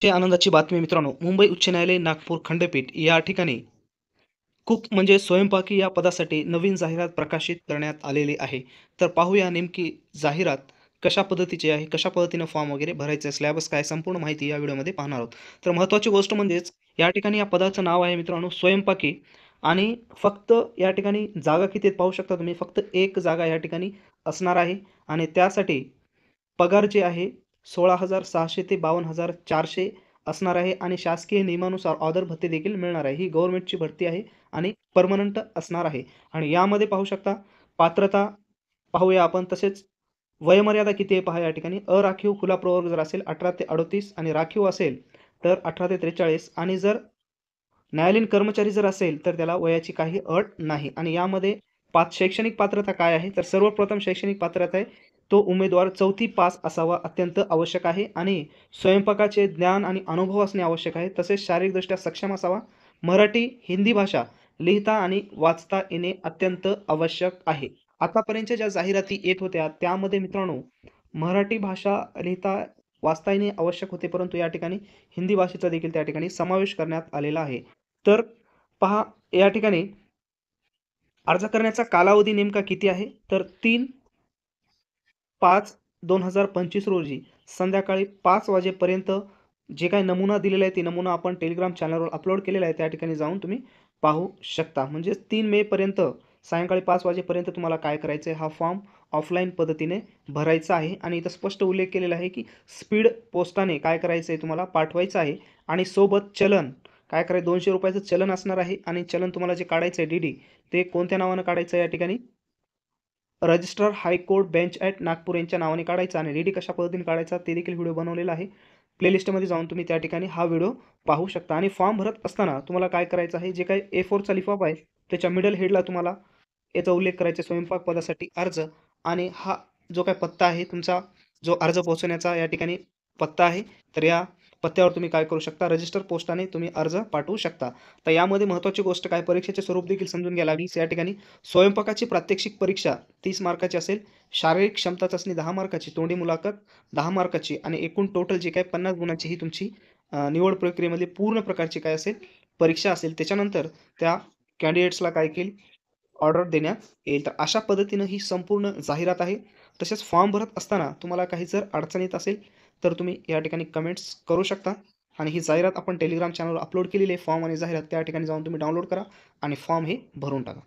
अतिशय आनंदाची बातमी मित्रांनो, मुंबई उच्च न्यायालय नागपूर खंडपीठ या ठिकाणी कुक म्हणजे स्वयंपाकी या पदासाठी नवीन जाहिरात प्रकाशित करण्यात आलेली आहे. तर पाहूया नेमकी जाहिरात कशा पद्धतीची आहे, कशा पद्धतीनं फॉर्म वगैरे भरायचा आहे, सिलेबस काय, संपूर्ण माहिती या व्हिडिओमध्ये पाहणार आहोत. तर महत्त्वाची गोष्ट म्हणजेच या ठिकाणी या पदाचं नाव आहे मित्रांनो स्वयंपाकी आणि फक्त या ठिकाणी जागा किती आहेत पाहू शकता तुम्ही. फक्त एक जागा या ठिकाणी असणार आहे आणि त्यासाठी पगार जे आहे 16,600 ते 52,400 असणार आहे आणि शासकीय नियमानुसार ऑदर भत्ते देखील मिळणार आहे. ही गव्हर्नमेंटची भरती आहे आणि पर्मनंट असणार आहे. आणि यामध्ये पाहू शकता पात्रता पाहूया आपण. तसेच वयोमर्यादा किती आहे पहा या ठिकाणी. अराखीव खुला प्रवर्ग जर असेल 18 ते 38 आणि राखीव असेल तर 18 ते 43 आणि जर न्यायालयीन कर्मचारी जर असेल तर त्याला वयाची काही अट नाही. आणि यामध्ये शैक्षणिक पात्रता काय आहे तर सर्वप्रथम शैक्षणिक पात्रता आहे तो उमेदवार 4थी पास असावा अत्यंत आवश्यक आहे आणि स्वयंपाकाचे ज्ञान आणि अनुभव असणे आवश्यक आहे. तसेच शारीरिकदृष्ट्या सक्षम असावा. मराठी, हिंदी भाषा लिहिता आणि वाचता येणे अत्यंत आवश्यक आहे. आतापर्यंतच्या ज्या जाहिराती येत होत्या त्यामध्ये मित्रांनो मराठी भाषा लिहिता वाचता येणे आवश्यक होते, परंतु या ठिकाणी हिंदी भाषेचा देखील त्या ठिकाणी समावेश करण्यात आलेला आहे. तर पहा या ठिकाणी अर्ज करण्याचा कालावधी नेमका किती आहे तर 3/5/2025 रोजी संध्याकाळी 5 वाजेपर्यंत जे काही नमुना दिलेला आहे, ते नमुना आपण टेलिग्राम चॅनलवर अपलोड केलेला आहे. त्या ठिकाणी जाऊन तुम्ही पाहू शकता. म्हणजेच 3 मेपर्यंत सायंकाळी 5 वाजेपर्यंत तुम्हाला काय करायचं आहे, हा फॉर्म ऑफलाईन पद्धतीने भरायचा आहे. आणि इथं स्पष्ट उल्लेख केलेला आहे, की स्पीड पोस्टाने काय करायचं आहे, तुम्हाला पाठवायचं आहे आणि सोबत चलन काय करायचं ₹200 चलन असणार आहे आणि चलन तुम्हाला जे काढायचं आहे डी-डी ते कोणत्या नावानं काढायचं आहे या ठिकाणी registrar high court bench at Nagpur यांच्या नावाने काढायचा आणि डी-डी कशा पद्धतीने काढायचा ते देखील व्हिडिओ बनवलेला आहे. प्लेलिस्टमध्ये जाऊन तुम्ही त्या ठिकाणी हा व्हिडिओ पाहू शकता. आणि फॉर्म भरत असताना तुम्हाला काय करायचं आहे, जे काही A4चा लिफाफा आहे त्याच्या मिडल हेडला तुम्हाला याचा उल्लेख करायचा आहे स्वयंपाक पदासाठी अर्ज आणि हा जो काही पत्ता आहे तुमचा जो अर्ज पोहोचवण्याचा या ठिकाणी पत्ता आहे, तर या पत्त्यावर तुम्ही काय करू शकता रजिस्टर पोस्टाने तुम्ही अर्ज पाठवू शकता. तर यामध्ये महत्त्वाची गोष्ट काय परीक्षेचे स्वरूप देखील समजून घ्या लागलीच. या ठिकाणी स्वयंपाकाची प्रात्यक्षिक परीक्षा 30 मार्काची असेल, शारीरिक क्षमता चाचणी 10 मार्काची, तोंडी मुलाखत 10 मार्काची आणि एकूण टोटल जे काही 50 गुणांची ही तुमची निवड प्रक्रियेमध्ये पूर्ण प्रकारची काय असेल परीक्षा असेल. त्याच्यानंतर त्या कॅन्डिडेट्सला काय केल ऑर्डर देण्यात येईल. तर अशा पद्धतीनं ही संपूर्ण जाहिरात आहे. तसेच फॉर्म भरत असताना तुम्हाला काही जर अडचण येत असेल तर तुम्ही या ठिकाणी कमेंट्स करू शकता. आणि ही जाहिरात आपण टेलिग्राम चॅनलवर अपलोड केलेली आहे. फॉर्म आणि जाहिरात त्या ठिकाणी जाऊन तुम्ही डाउनलोड करा आणि फॉर्म हे भरून टाका.